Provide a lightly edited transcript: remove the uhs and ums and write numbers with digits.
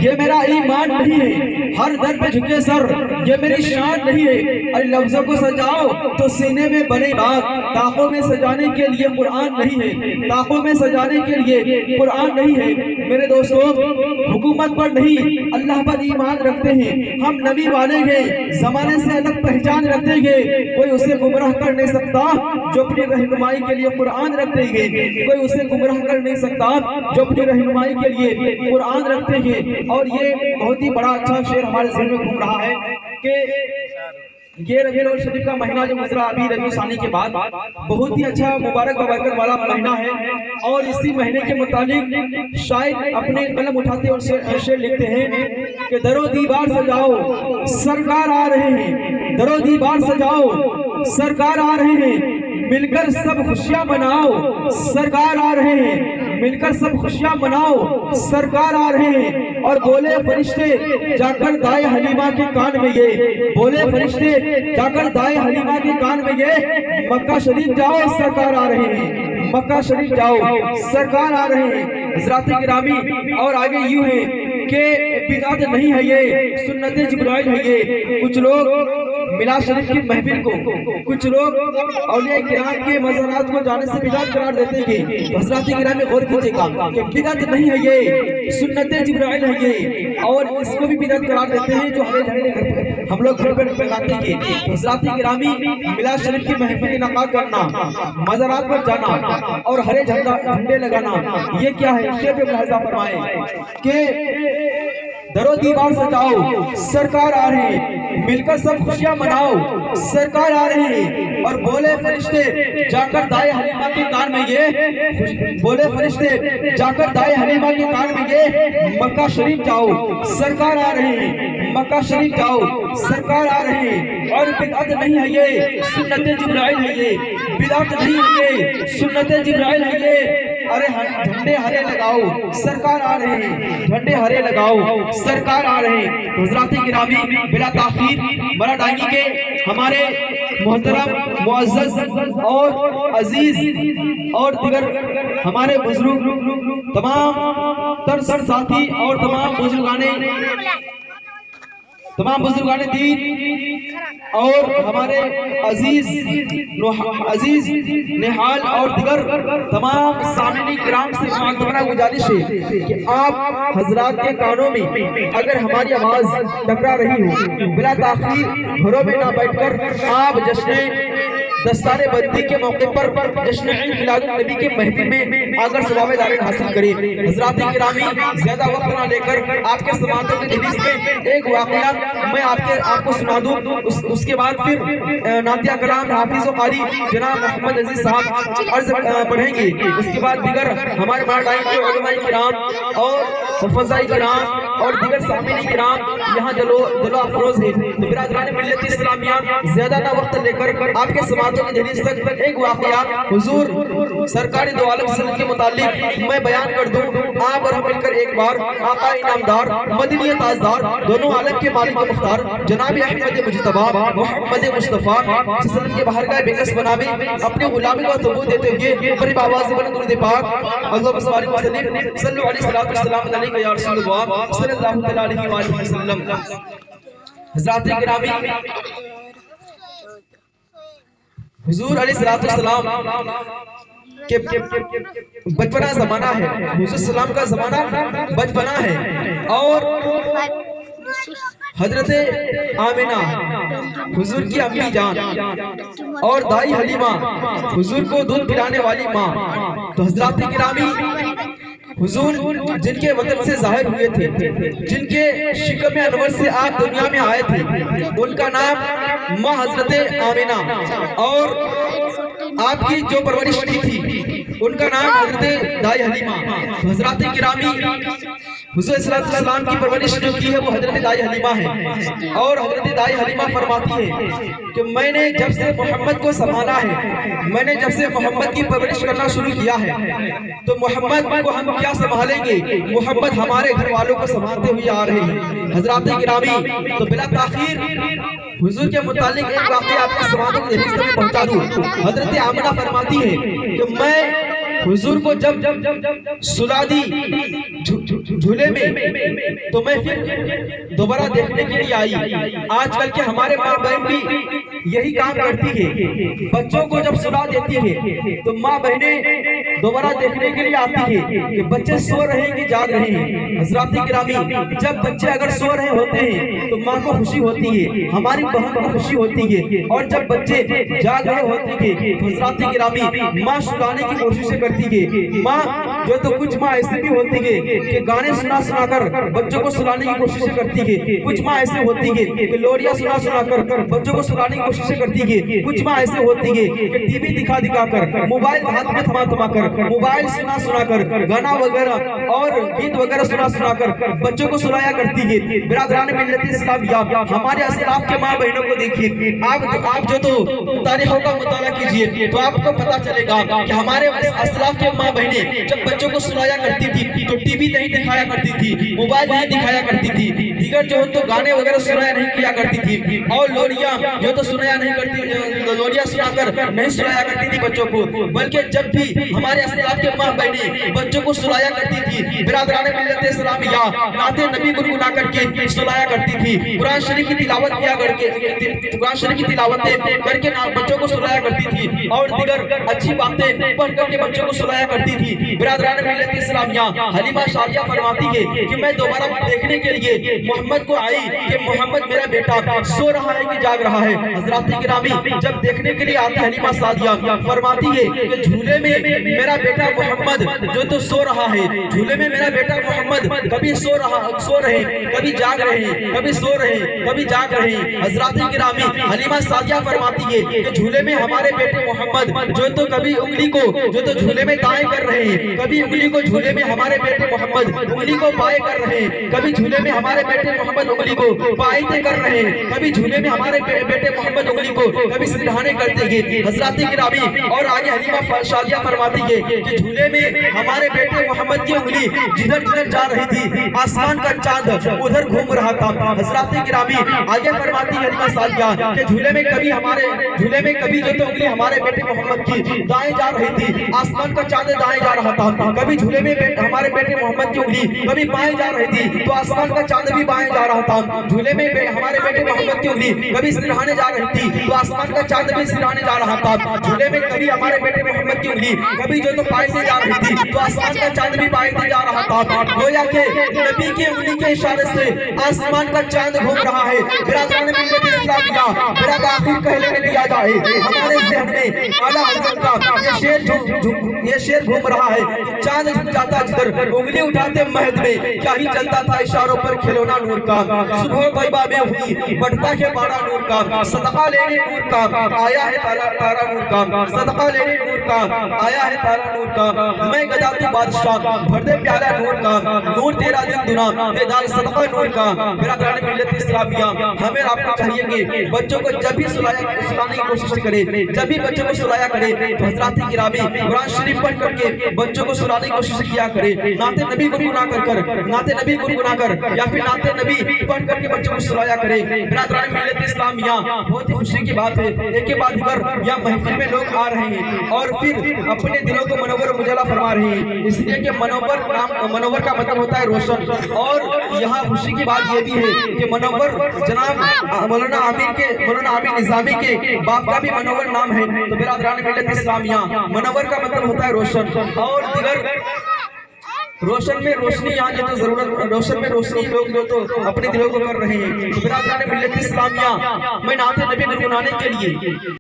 یہ میرا ایمان نہیں ہے، ہر در پہ جھکے سر یہ میری شان نہیں ہے۔ ارے لفظوں کو سجاؤ تو سینے میں بنے بات، طاقوں میں سجانے کے لیے قرآن نہیں ہے، طاقوں میں سجانے کے لیے قرآن نہیں ہے۔ میرے دوستوں، حکومت پر نہیں اللہ پر ایمان رکھتے ہیں، ہم نبی والے ہیں، زمانے سے الگ پہچان رکھتے ہیں، کوئی اسے گمراہ کر نہیں سکتا جو اپنی رہنمائی کے لیے قرآن رکھتے ہیں، کوئی اسے گمراہ کر نہیں سکتا جو اپنی رہنمائی کے لیے قرآن رکھتے ہیں۔ اور یہ بہت ہی بڑا اچھا شعر ہمارے ذہن میں گھوم رہا ہے کہ یہ ربیع الاول شریف کا مہینہ جو گزرا ابھی ربیع ثانی کے بعد، بہت ہی اچھا مبارک بابرکت والا مہینہ ہے، اور اسی مہینے کے متعلق شاعر اپنے قلم اٹھاتے اور شعر لکھتے ہیں کہ در و دیوار سجاؤ سرکار آ رہے ہیں، در و دیوار سجاؤ سرکار آ رہے ہیں، مل کر سب خوشیاں مناؤ سرکار آ رہے ہیں، مل کر سب خوشیاں مناؤ سرکار آ رہے ہیں۔ اور بولے فرشتے جا کر دائے حلیمہ کے کان میں یہ، بولے فرشتے جا کر دائے حلیمہ کے کان میں یہ، مکہ شریف جاؤ سرکار آ رہے ہیں، مکہ شریف جاؤ سرکار آ رہے ہیں۔ حضرات گرامی، اور آگے یوں ہے کہ بدعت نہیں ہے یہ، سنت جبرائیل ہے یہ۔ کچھ لوگ میلاد شریف کی محفل کو، کچھ لوگ اولیاء کرام کے مزارات کو جانے سے بدعت قرار دیتے ہیں۔ حضرات گرامی غور کیجئے گا کہ بدعت نہیں ہے یہ، سنت جبرائیل ہے یہ، اور اس کو بھی بدعت قرار دیتے ہیں جو ہرے جھنڈے ہم لوگ گھر پر لگاتے ہیں۔ حضرات گرامی، میلاد شریف کی محفل انعقاد کرنا، مزارات پر جانا اور ہرے جھنڈے لگانا، یہ کیا ہے؟ شیخ ملاحظہ فرمائے کہ در و دیوار سجاؤ سرکار آ رہے ہیں، مل کر سب خوشیاں مناؤ سرکار آ رہے ہیں۔ اور بولے فرشتے جا کر دائے حلیمہ کے کان میں یہ، بولے فرشتے جا کر دائے حلیمہ کے کان میں یہ، مکہ شریف جاؤ سرکار آ رہے ہیں، مکہ شریف جاؤ سرکار آ رہے ہیں۔ اور بدعت نہیں ہے یہ، سنت جبرائیل ہے یہ، بدعت نہیں ہے یہ، سنت جبرائیل ہے یہ۔ ارے جھنڈے ہرے لگاؤ سرکار آ رہے ہیں، جھنڈے ہرے لگاؤ سرکار آ رہے ہیں۔ حضرات گرامی، بلا تاخیر مرا ڈانگی کے ہمارے محترم معزز اور عزیز اور دیگر ہمارے بزرگ، تمام تر ساتھی اور تمام بزرگان دین اور ہمارے عزیز نحال اور دیگر تمام سامعین کرام سے معذرانہ گزارش ہے کہ آپ حضرات کے کانوں میں اگر ہماری آواز ٹکرا رہی ہو، بلا تاخیر گھروں میں نہ بیٹھ کر آپ جشن دستار بندی کے موقع پر جشن عید میلاد النبی کے محفل میں آگر ثواب دارین حاصل کریں۔ حضرات گرامی، زیادہ وقت نہ لے کر آپ کے سماعتوں کے دہلیز میں ایک واقعہ میں آپ کو سنا دوں، اس کے بعد پھر نعتیہ کرام حافظ و قاری جناب محمد عزیز صاحب عرض پڑھیں گے۔ اس کے بعد دیگر ہمارے مراڈائن کے علماء کرام اور حفظاء کرام اور دیگر سامعین کرام یہاں جلو افروز ہیں۔ تو برادران ملت اسلامیہ، زیادہ نہ وقت لے کر آپ کے سماعتوں کی دہلیز تک ایک واقعہ حضور سرکار دو عالم صلی اللہ علیہ وسلم کے متعلق میں بیان کر دوں۔ آپ اور ہم مل کر ایک بار آقا انعامدار، مدنی تاجدار، دونوں عالم کے مالک و مختار جناب احمد مجتبی محمد مصطفیٰ صلی اللہ علیہ وسلم کے بارگاہ بےکس بنامے اپنے غلامی کا ثبوت دیتے ہوئے قریب آواز سے بلند درود پاک اللہم صل وسلم صلو علیہ السلام علیکم یا رسول اللہ صلی اللہ علیہ وآلہ وسلم۔ حضرات گرامی، حضور علیہ السلام کہ بچپنا زمانہ ہے، حضور السلام کا زمانہ بچپنا ہے، اور حضرت آمینہ حضور کی امی جان اور دائی حلیمہ حضور کو دودھ پلانے والی ماں۔ تو حضرات گرامی، حضور جن کے وطن سے ظاہر ہوئے تھے، جن کے شکم انور سے آپ دنیا میں آئے تھے، ان کا نام ماں حضرت آمینہ، اور آپ کی جو پرورش کی تھی ان کا نام حضرت دائی حلیمہ۔ حضرات گرامی، حضور صلی اللہ علیہ وسلم کی پرورش جو کی ہے وہ حضرت دائی حلیمہ ہے، اور حضرت دائی حلیمہ فرماتی ہے کہ میں نے جب سے محمد کو سنبھالا ہے، میں نے جب سے محمد کی پرورش کرنا شروع کیا ہے، تو محمد کو ہم کیا سنبھالیں گے، محمد ہمارے گھر والوں کو سنبھالتے ہوئے آ رہے ہیں۔ حضرات گرامی، تو بلا تاخیر حضور کے متعلق ایک واقعہ آپ کے سماعتوں کی دہلیز تک پہنچا دوں۔ حضرت آمنہ فرماتی ہے کہ میں حضور کو جب سلا دی جھولے میں تو میں پھر دوبارہ دیکھنے کے لیے آئی. آج کل کے ہمارے ماں بہن بھی یہی کام کرتی ہے, بچوں کو جب سلا دیتی ہے تو ماں بہنیں دوبارہ دیکھنے کے لیے آتی ہے کہ بچے سو رہے ہیں کہ جاگ رہے ہیں. حضرات گرامی, جب بچے اگر سو رہے ہوتے ہیں تو ماں کو خوشی ہوتی ہے, ہماری بہن کو خوشی ہوتی ہے, اور جب بچے جاگ رہے ہوتے ہیں تو حضرات گرامی ماں سلانے کی کوشش کرتی ہے. ماں جو تو کچھ ماں ایسی بھی ہوتی ہے کہ گانے سنا کر بچوں کو سلانے کی کوشش کرتی ہے, کچھ ماں ایسے ہوتی ہے کہ لوریاں سنا کر بچوں کو سلانے کی کوشش کرتی ہے, کچھ ماں ایسے ہوتی ہے کہ ٹی وی دکھا کر, موبائل ہاتھ میں تھما کر, موبائل سنا کر گانا وغیرہ اور گیت وغیرہ سنا کر بچوں کو سلایا کرتی ہے. برادران ملت اسلامیہ, ہمارے اسلاف کے ماں بہنوں کو دیکھیے, آپ جو تو تاریخوں کا مطالعہ کیجئے تو آپ کو پتا چلے گا کہ ہمارے اسلاف کے ماں بہنیں جب بچوں کو سلایا کرتی تھی تو ٹی وی نہیں دکھایا کرتی تھی, موبائل نہیں دکھایا کرتی تھی, دیگر جو تو گانے وغیرہ سنایا نہیں کیا کرتی تھی, اور لوریاں جو تو سنایا نہیں کرتی, لوریاں سنا کر نہیں سلایا کرتی تھی بچوں کو, بلکہ جب بھی ہمارے اسلاف کے ماں بہنیں بچوں کو سلایا کرتی تھی, برادران ملت اسلامیہ نعت نبی گنگنا کر کے سلایا کرتی تھی, قرآن شریف کی تلاوت کیا کر کے, قرآن شریف کی تلاوتیں کر کے بچوں کو سلایا کرتی تھی, اور دیگر اچھی باتیں پڑھ کر کے بچوں کو سلایا کرتی تھی. برادران ملت اسلامیہ, حلیمہ شادیہ فرماتی ہے کہ میں دوبارہ دیکھنے کے لیے محمد کو آئی کہ محمد میرا بیٹا سو رہا ہے کہ جاگ رہا ہے. حضرات گرامی, جب دیکھنے کے لیے آتی حلیمہ شادیہ فرماتی ہے کہ جھولے میں میرا بیٹا محمد جو تو سو رہا ہے, جھولے میں میرا بیٹا محمد کبھی سو رہے, کبھی جاگ رہے, کبھی سو رہے, کبھی جاگ رہے. حضرات گرامی, حلیمہ شادیہ فرماتی ہے کہ جھولے میں ہمارے بیٹے محمد جو تو کبھی انگلی کو جو تو جھولے میں دائیں کر رہے ہیں, کبھی انگلی کو جھولے میں ہمارے بیٹے محمد انگلی کو بائیں کر رہے ہیں, کبھی جھولے میں ہمارے بیٹے محمد انگلی کو بائیں کر رہے ہیں, کبھی جھولے میں ہمارے بیٹے محمد انگلی کو کبھی سرہانے کرتے ہیں. حضرات گرامی, اور آگے حلیمہ شادیہ فرماتی ہے کہ جھولے میں ہمارے بیٹے محمد کی انگلی جدھر جا رہی تھی آسمان کا چاند ادھر گھوم رہا تھا. حضرات گرامی, آگے فرماتی ہے حلیمہ شادیہ کہ جھولے میں کبھی جو تو انگلی ہمارے بیٹے محمد کی دائیں جا رہی تھی, آسمان کا چاند دائیں جا رہا تھا, کبھی جھولے میں ہمارے بیٹے محمد کی انگلی کبھی بائیں جا رہی تھی تو آسمان کا چاند بھی بائیں جا رہا تھا, جھولے میں ہمارے بیٹے محمد کی انگلی کبھی سرہانے جا رہی تھی تو آسمان کا چاند بھی سرہانے جا رہا تھا, جھولے میں کبھی ہمارے بیٹے محمد کی انگلی کبھی جو تو بائیں سے جا رہی تھی تو آسمان کا چاند بھی بائیں سے جا رہا تھا. گویا کہ نبی کی انگلی کے اشارے سے آسمان کا چاند گھوم رہا ہے. برادران ملت اسلامیہ, میرا آخر کہنے میں دیا جائے, ہمارے ذہن میں اعلیٰ حضرت کا یہ شعر گھوم رہا ہے, چاند جھک جاتا جدھر انگلی اٹھاتے مہد میں, کیا ہی چلتا تھا اشاروں پر کھلونا نور کا, صبح طیبہ میں ہوئی بڑھتا ہے بارہ نور کا, صدقہ لینے نور کا آیا ہے تارا نور کا, صدقہ لینے نور کا آیا ہے تارا نور کا, میں گدا تو بادشاہ بھر دے پیالہ نور کا, نور تیرا دن دنا بیدار صدقہ نور کا. برادران ملت اسلامیہ, ہمیں آپ کو چاہیے کہ بچوں کو جب بھی سلانے کی کوشش کرے, جب بھی بچوں کو سلایا کرے تو حضرات گرامی قرآن شریف پڑھ کر کے بچوں کو سلانے کی کوشش کیا کرے, نعت نبی گنگنا کر یا پھر نعت نبی پڑھ کر کے بچوں کو سلایا کرے. برادران ملت اسلامیہ, بہت ہی خوشی کی بات ہے, ایک کے بعد دیگر یا محفل میں لوگ آ رہے ہیں اور پھر اپنے دلوں کو منور و مجلہ فرما رہے ہیں, اس لیے کہ منور کا مطلب ہوتا ہے روشن, اور یہاں خوشی کی بات یہ بھی ہے کہ منور جناب مولانا عامر نظامی کے باپ کا بھی منور نام ہے. تو برادران ملت اسلامیہ, منور کا مطلب ہوتا ہے روشن, اور دیگر روشن میں روشنی, یہاں جو تو ضرورت روشن میں روشنی لوگ جو تو اپنے دلوں کو کر رہے ہیں. تو برادران ملت اسلامیہ, میں نعت نبی گنگنانے کے لیے